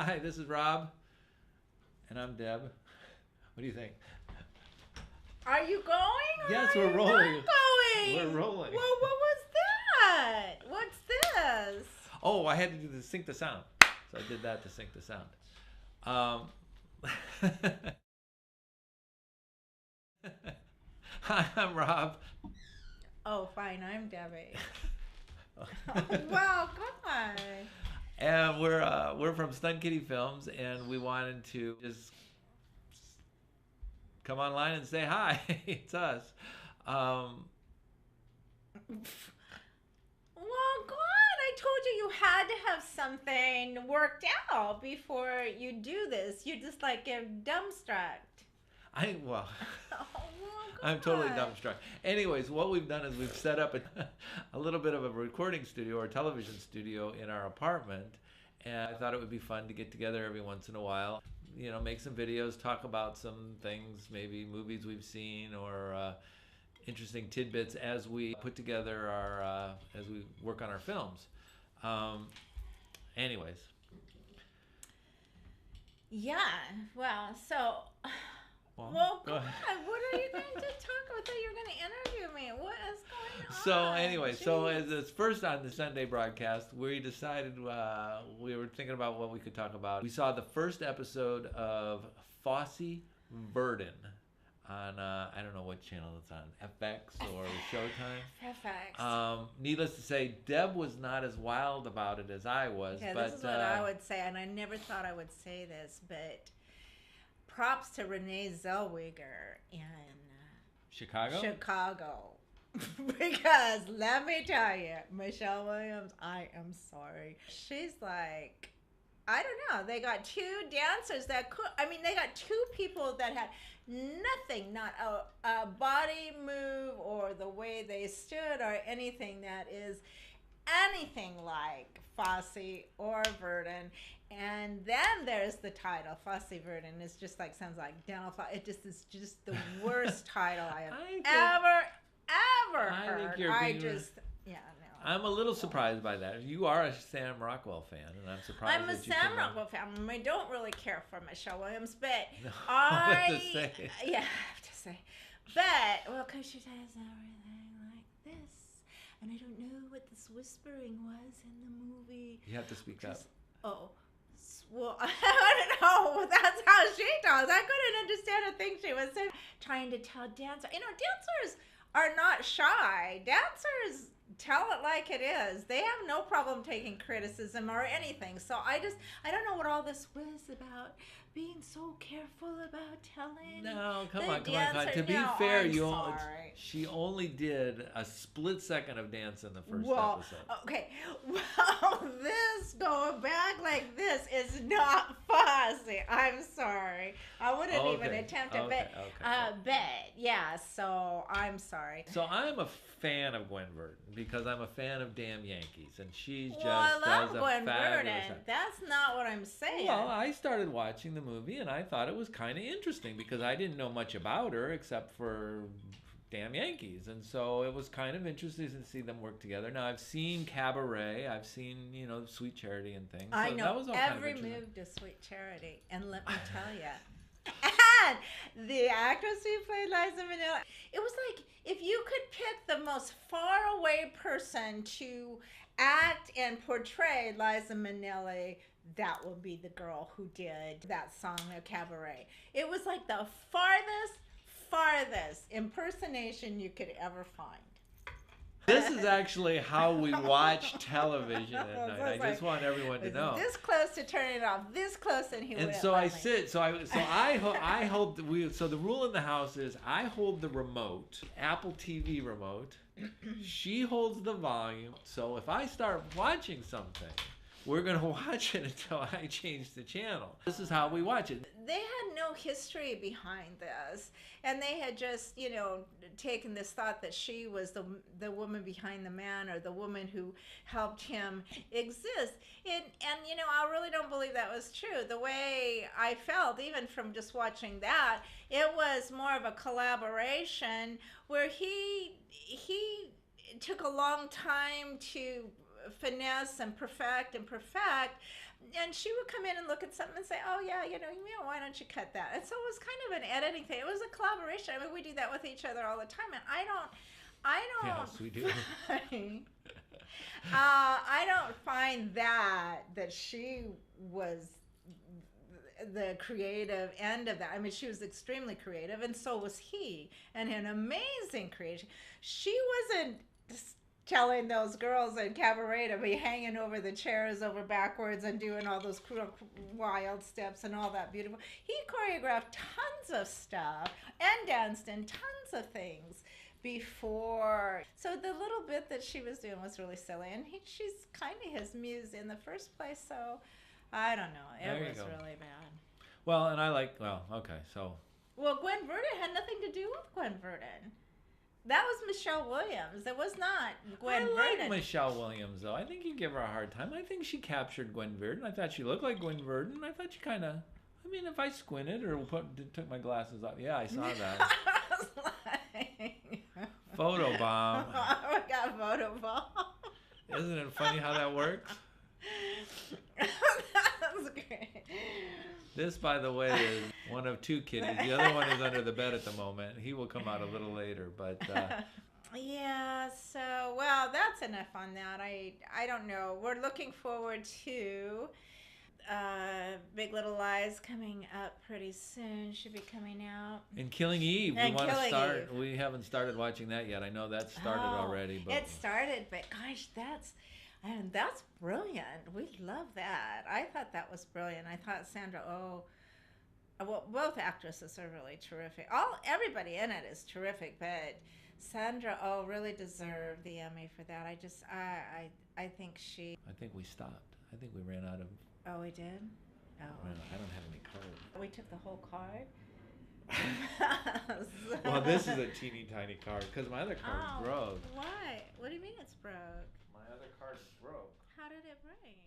Hi, this is Rob, and I'm Deb. What do you think? Are you going or Yes, are we're you rolling. not going? We're rolling. Well, what was that? What's this? Oh, I had to do the sync the sound, so I did that to sync the sound. Hi, I'm Rob. Oh, fine. I'm Debbie. Wow, come on. And we're from Stunt Kitty Films, and we wanted to just come online and say hi. It's us. Well, God, I told you you had to have something worked out before you do this. You just like get dumbstruck. Well, Oh, well, I'm totally God. dumbstruck. Anyways, what we've done is we've set up a little bit of a recording studio or television studio in our apartment, and I thought it would be fun to get together every once in a while, make some videos, talk about some things, maybe movies we've seen or interesting tidbits as we put together as we work on our films. Anyways, Yeah, well, so, go God, ahead. what are you going to talk about? I thought you were going to interview me. What is going on? So anyway, so Jeez. as this first on the Sunday broadcast, we decided we were thinking about what we could talk about. We saw the first episode of Fosse, Verdon on I don't know what channel it's on, FX or Showtime. Perfect. Needless to say, Deb was not as wild about it as I was. Yeah, but this is what I would say, and I never thought I would say this, but props to Renee Zellweger in Chicago. Chicago. Because let me tell you, Michelle Williams, I am sorry. She's like, I don't know. They got two dancers that they got two people that had nothing, not a body move or the way they stood or anything that is anything like Fosse or Verdon. And then there's the title, Fosse Verdon. It's just like, sounds like dental floss. It just is just the worst title I have ever I heard. think you're being, No. I'm a little surprised by that. You are a Sam Rockwell fan, and I'm surprised I'm a that you Sam came Rockwell fan. I don't really care for Michelle Williams, but No, I have to say. yeah, I have to say, but well, because she does everything like this, and I don't know what this whispering was in the movie. You have to speak up. Oh, well, I don't know. That's how she does. I couldn't understand a thing she was saying. Trying to tell dancers, dancers are not shy. Dancers tell it like it is. They have no problem taking criticism or anything. So I don't know what all this was about. Being so careful about telling. No, come the on. dancer- To be No, fair, I'm sorry. she only did a split second of dance in the first Well, episode. okay. Well, this going back like this is not Fosse. I'm sorry. I wouldn't even Okay, attempt it. okay, But yeah. So I'm sorry. So I'm a fan of Gwen Verdon because I'm a fan of Damn Yankees, and she's just Well, I love does a Gwen fabulous Verdon. job. That's not what I'm saying. Well, I started watching the movie, and I thought it was kind of interesting because I didn't know much about her except for Damn Yankees, and so it was kind of interesting to see them work together. Now I've seen Cabaret, I've seen Sweet Charity and things. I So know that was all every kind of move to Sweet Charity, and let me tell you. And the actress who played Liza Minnelli, it was like if you could pick the most faraway person to act and portray Liza Minnelli, that would be the girl who did that song, The Cabaret. It was like the farthest impersonation you could ever find. This is actually how we watch television at So night. it's I just like, want everyone to was know. this close to turning it off, this close, and he And wouldn't so let I me. sit. I hold. So the rule in the house is I hold the remote, Apple TV remote. She holds the volume. So if I start watching something, we're gonna watch it until I change the channel. This is how we watch it. They had no history behind this, and they had just taken this thought that she was the woman behind the man, or the woman who helped him exist. And I really don't believe that was true. The way I felt, even from just watching that, it was more of a collaboration where he took a long time to finesse and perfect, And she would come in and look at something and say, "Oh yeah, why don't you cut that?" And so it was kind of an editing thing. It was a collaboration. I mean, we do that with each other all the time, and I don't. Yes, we do. I don't find that she was the creative end of that. I mean, she was extremely creative, and so was he, and an amazing creation. She wasn't just telling those girls in cabaret to be hanging over the chairs over backwards and doing all those wild steps and all that beautiful. He choreographed tons of stuff and danced in tons of things before. So the little bit that she was doing was really silly, and she's kind of his muse in the first place. So I don't know. It was really bad. Well, and okay, so. Well, Gwen Verdon had nothing to do with Gwen Verdon. That was Michelle Williams. It was not Gwen Verdon. I like Michelle Williams, though. I think you give her a hard time. I think she captured Gwen Verdon. I thought she looked like Gwen Verdon. I thought she kind of, I mean, if I squinted or took my glasses off, yeah, I saw that. I was like... Photobomb. Oh, we got photobomb. Isn't it funny how that works? That's great. This, by the way, is one of two kitties. The other one is under the bed at the moment. He will come out a little later, but... Yeah, so, well, that's enough on that. I don't know. We're looking forward to Big Little Lies coming up pretty soon. Should be coming out. And Killing Eve. We want to start. We haven't started watching that yet. I know that started already. But... It started, but gosh, that's brilliant. We love that. I thought that was brilliant. I thought Sandra well, both actresses are really terrific. Everybody in it is terrific, but Sandra really deserved the Emmy for that. I think she... I think we stopped. I think we ran out of... Oh, we did? Oh. I don't have any cards. We took the whole card? Well, this is a teeny tiny card because my other card broke. Why? What do you mean it's broke? My other card broke. How did it break?